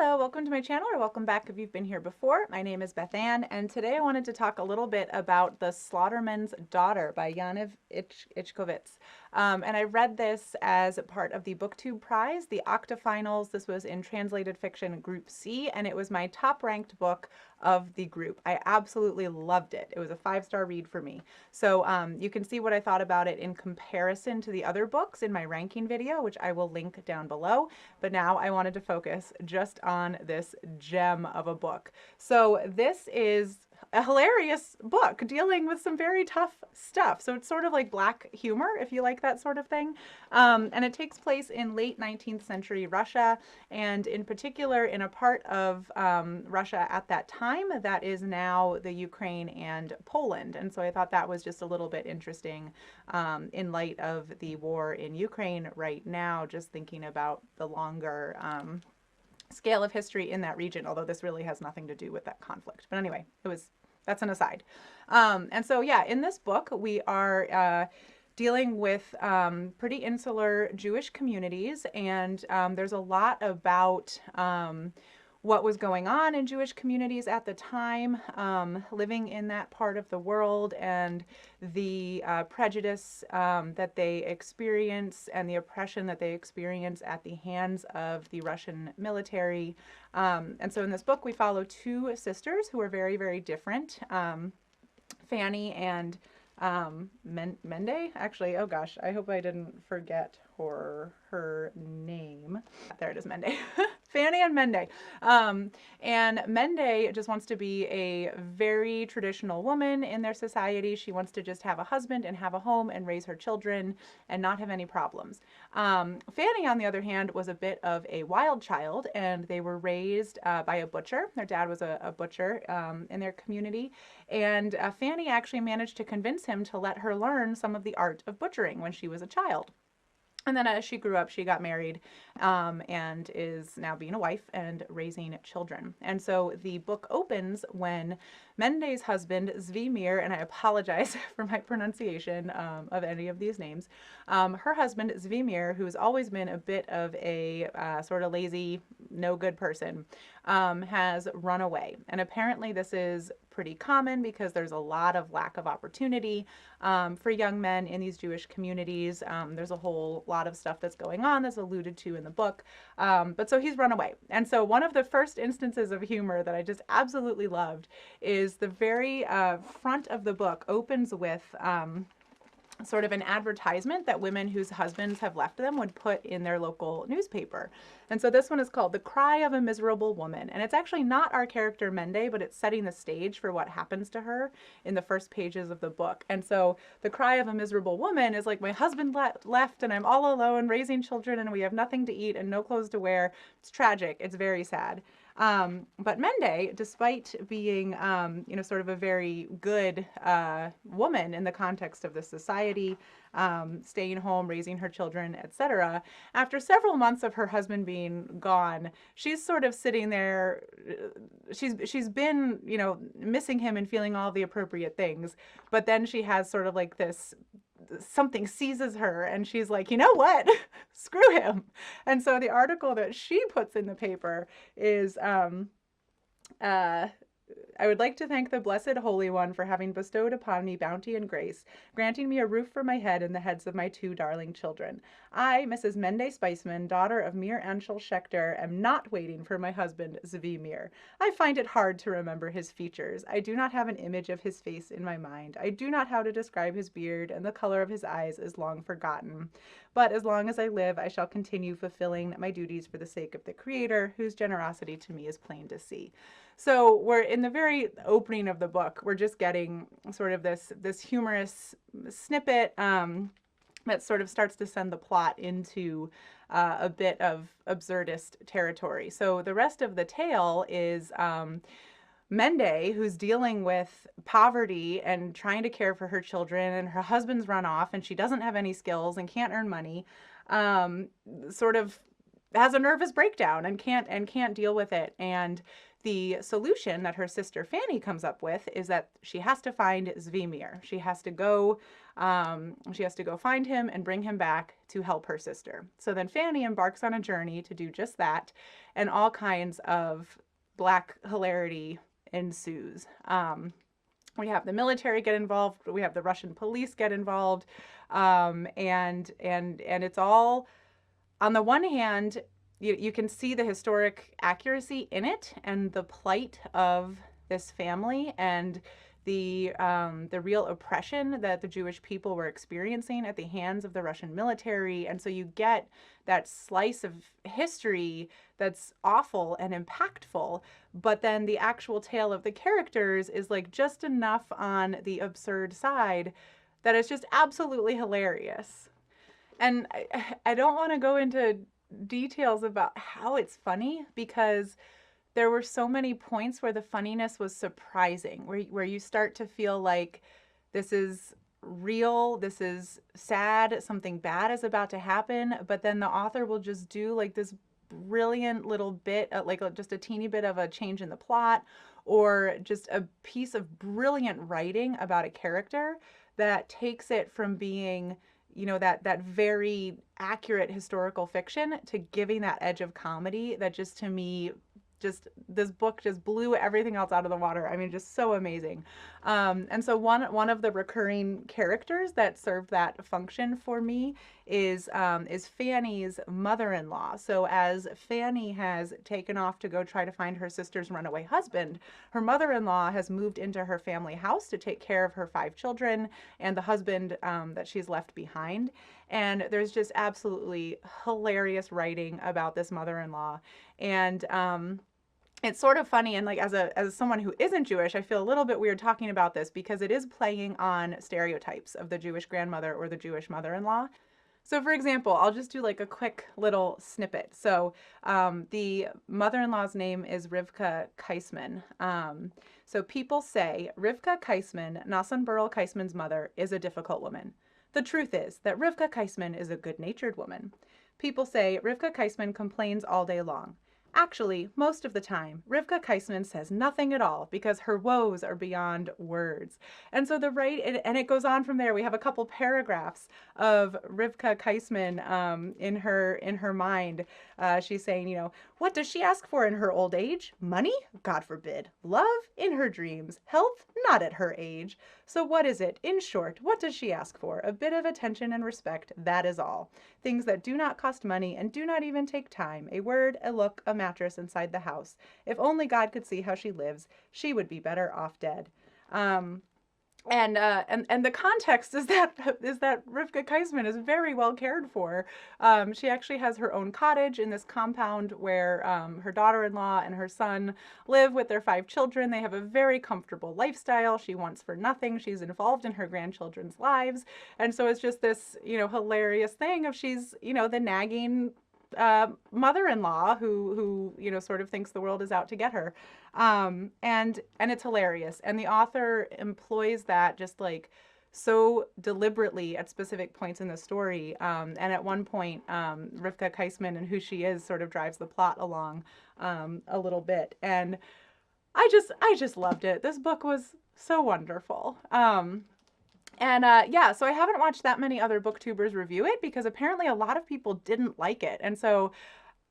Hello, welcome to my channel, or welcome back if you've been here before. My name is Beth Ann, and today I wanted to talk a little bit about The Slaughterman's Daughter by Yaniv Iczkovits. And I read this as part of the BookTube Prize, the octofinals. This was in translated fiction Group C, and it was my top-ranked book of the group. I absolutely loved it. It was a 5-star read for me. So you can see what I thought about it in comparison to the other books in my ranking video, which I will link down below. But now I wanted to focus just on this gem of a book. So this is a hilarious book dealing with some very tough stuff. So it's sort of like black humor, if you like that sort of thing. And it takes place in late 19th century Russia, and in particular in a part of Russia at that time that is now the Ukraine and Poland. And so I thought that was just a little bit interesting in light of the war in Ukraine right now, just thinking about the longer scale of history in that region, although this really has nothing to do with that conflict. But anyway, that's an aside. And so, yeah, in this book, we are dealing with pretty insular Jewish communities, and there's a lot about what was going on in Jewish communities at the time, living in that part of the world, and the prejudice that they experience and the oppression that they experience at the hands of the Russian military. And so in this book, we follow two sisters who are very, very different, Fanny and Mende. Actually, oh gosh, I hope I didn't forget her name. There it is, Mende. Fanny and Mende. And Mende just wants to be a very traditional woman in their society. She wants to just have a husband and have a home and raise her children and not have any problems. Fanny, on the other hand, was a bit of a wild child, and they were raised by a butcher. Their dad was a butcher in their community, and Fanny actually managed to convince him to let her learn some of the art of butchering when she was a child. And then as she grew up, she got married and is now being a wife and raising children. And so the book opens when Mende's husband, Zvimir, and I apologize for my pronunciation of any of these names, her husband, Zvimir, who's always been a bit of a sort of lazy, no good person, has run away. And apparently this is pretty common because there's a lot of lack of opportunity for young men in these Jewish communities. There's a whole lot of stuff that's going on that's alluded to in the book. But so he's run away. And so one of the first instances of humor that I just absolutely loved is the very front of the book opens with sort of an advertisement that women whose husbands have left them would put in their local newspaper. And so this one is called The Cry of a Miserable Woman. And it's actually not our character Mende, but it's setting the stage for what happens to her in the first pages of the book. And so The Cry of a Miserable Woman is like, my husband left and I'm all alone raising children and we have nothing to eat and no clothes to wear. It's tragic. It's very sad. But Mende, despite being, sort of a very good woman in the context of the society, staying home, raising her children, etc., after several months of her husband being gone, she's sort of sitting there. She's been, missing him and feeling all the appropriate things, but then she has sort of like this. Something seizes her and she's like, you know what? Screw him. And so the article that she puts in the paper is, I would like to thank the Blessed Holy One for having bestowed upon me bounty and grace, granting me a roof for my head and the heads of my two darling children. I, Mrs. Mende Spiceman, daughter of Mir Anshel Schechter, am not waiting for my husband, Zvimir. I find it hard to remember his features. I do not have an image of his face in my mind. I do not how to describe his beard, and the color of his eyes is long forgotten. But as long as I live, I shall continue fulfilling my duties for the sake of the Creator, whose generosity to me is plain to see. So we're in the very opening of the book, we're just getting sort of this humorous snippet that sort of starts to send the plot into a bit of absurdist territory. So the rest of the tale is Mende, who's dealing with poverty and trying to care for her children, and her husband's run off and she doesn't have any skills and can't earn money, sort of has a nervous breakdown and can't deal with it. And the solution that her sister Fanny comes up with is that she has to find Zvimir. She has to go find him and bring him back to help her sister. So then Fanny embarks on a journey to do just that, and all kinds of black hilarity ensues. We have the military get involved. We have the Russian police get involved, and it's all, on the one hand, you can see the historic accuracy in it and the plight of this family and the real oppression that the Jewish people were experiencing at the hands of the Russian military. And so you get that slice of history that's awful and impactful, but then the actual tale of the characters is like just enough on the absurd side that it's just absolutely hilarious. And I don't want to go into details about how it's funny, because there were so many points where the funniness was surprising, where you start to feel like this is real, this is sad, something bad is about to happen, but then the author will just do like this brilliant little bit, like just a teeny bit of a change in the plot, or just a piece of brilliant writing about a character that takes it from being, you know, that very accurate historical fiction to giving that edge of comedy that just, to me, just, this book just blew everything else out of the water. I mean, just so amazing. And so one of the recurring characters that served that function for me is Fanny's mother-in-law. So as Fanny has taken off to go try to find her sister's runaway husband, her mother-in-law has moved into her family house to take care of her 5 children and the husband that she's left behind. And there's just absolutely hilarious writing about this mother-in-law. And it's sort of funny, and like as someone who isn't Jewish, I feel a little bit weird talking about this because it is playing on stereotypes of the Jewish grandmother or the Jewish mother-in-law. So for example, I'll just do like a quick little snippet. So the mother-in-law's name is Rivka Kaisman. So people say Rivka Kaisman, Nasan Burl Kaisman's mother, is a difficult woman. The truth is that Rivka Kaisman is a good-natured woman. People say Rivka Kaisman complains all day long. Actually, most of the time, Rivka Kaisman says nothing at all because her woes are beyond words. And so and it goes on from there. We have a couple paragraphs of Rivka Kaisman in her mind. She's saying, you know, what does she ask for in her old age? Money? God forbid. Love? In her dreams. Health? Not at her age. So what is it? In short, what does she ask for? A bit of attention and respect, that is all. Things that do not cost money and do not even take time. A word, a look, a mattress inside the house. If only God could see how she lives, she would be better off dead. And the context is that Rivka Kaisman is very well cared for. She actually has her own cottage in this compound where her daughter-in-law and her son live with their 5 children. They have a very comfortable lifestyle. She wants for nothing. She's involved in her grandchildren's lives. And so it's just this, you know, hilarious thing of she's, you know, the nagging mother-in-law who you know, sort of thinks the world is out to get her, and it's hilarious, and the author employs that just like so deliberately at specific points in the story, and at one point Rivka Kaisman and who she is sort of drives the plot along a little bit, and I just loved it. This book was so wonderful. Yeah, so I haven't watched that many other booktubers review it because apparently a lot of people didn't like it. And so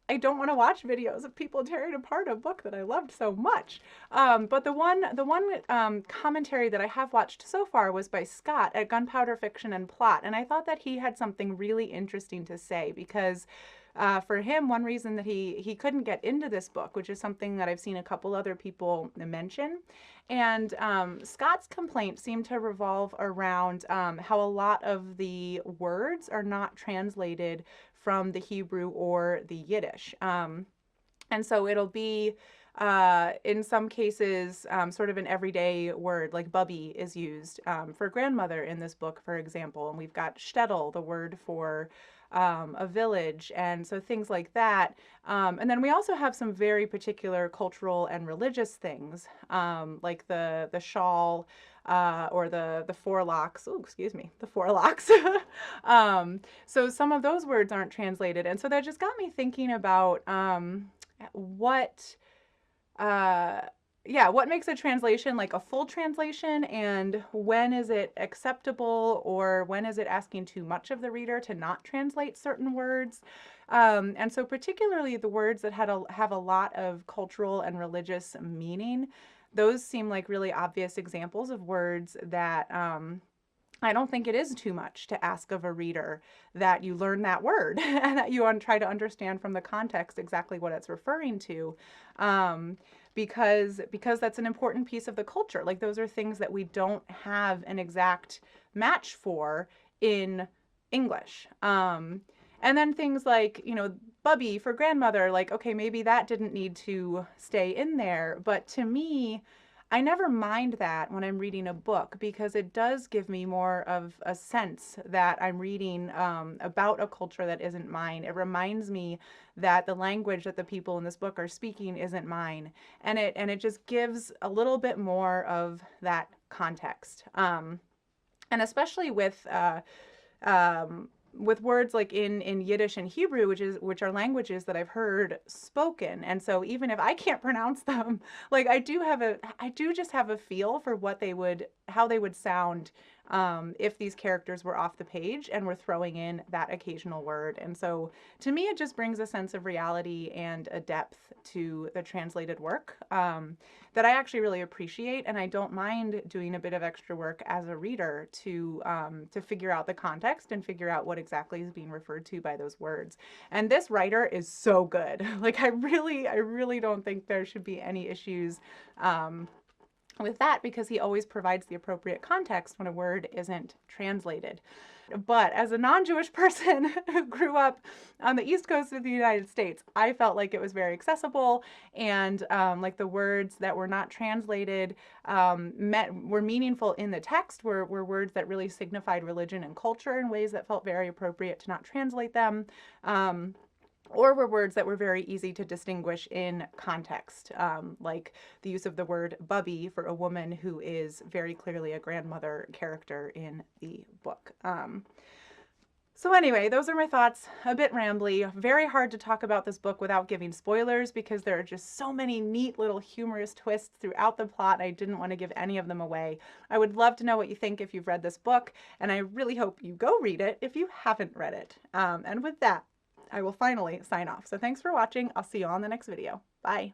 I don't want to watch videos of people tearing apart a book that I loved so much. But the one commentary that I have watched so far was by Scott at Gunpowder Fiction and Plot. And I thought that he had something really interesting to say because for him, one reason that he couldn't get into this book, which is something that I've seen a couple other people mention, and Scott's complaint seemed to revolve around how a lot of the words are not translated from the Hebrew or the Yiddish. And so it'll be, in some cases, sort of an everyday word, like bubby is used for grandmother in this book, for example. And we've got shtetl, the word for a village, and so things like that. And then we also have some very particular cultural and religious things, like the shawl, or the forelocks. Oh, excuse me, the forelocks. So some of those words aren't translated, and so that just got me thinking about what uh, yeah, what makes a translation like a full translation, and when is it acceptable, or when is it asking too much of the reader to not translate certain words? And so particularly the words that have a lot of cultural and religious meaning, those seem like really obvious examples of words that I don't think it is too much to ask of a reader that you learn that word and that you try to understand from the context exactly what it's referring to, um, because that's an important piece of the culture. Like those are things that we don't have an exact match for in English. And then things like, bubby for grandmother, like, okay, maybe that didn't need to stay in there. But to me, I never mind that when I'm reading a book, because it does give me more of a sense that I'm reading about a culture that isn't mine. It reminds me that the language that the people in this book are speaking isn't mine, and it just gives a little bit more of that context. And especially with words like in Yiddish and Hebrew, which are languages that I've heard spoken. And so even if I can't pronounce them, like I do just have a feel for how they would sound if these characters were off the page and were throwing in that occasional word. And so to me, it just brings a sense of reality and a depth to the translated work that I actually really appreciate, and I don't mind doing a bit of extra work as a reader to figure out the context and figure out what exactly is being referred to by those words. And this writer is so good. Like I really don't think there should be any issues with that, because he always provides the appropriate context when a word isn't translated. But as a non-Jewish person who grew up on the East Coast of the United States, I felt like it was very accessible, and like the words that were not translated were meaningful in the text, were words that really signified religion and culture in ways that felt very appropriate to not translate them. Or were words that were very easy to distinguish in context, like the use of the word bubby for a woman who is very clearly a grandmother character in the book. So anyway, those are my thoughts. A bit rambly. Very hard to talk about this book without giving spoilers, because there are just so many neat little humorous twists throughout the plot, and I didn't want to give any of them away. I would love to know what you think if you've read this book, and I really hope you go read it if you haven't read it. And with that, I will finally sign off. So thanks for watching. I'll see you on the next video. Bye.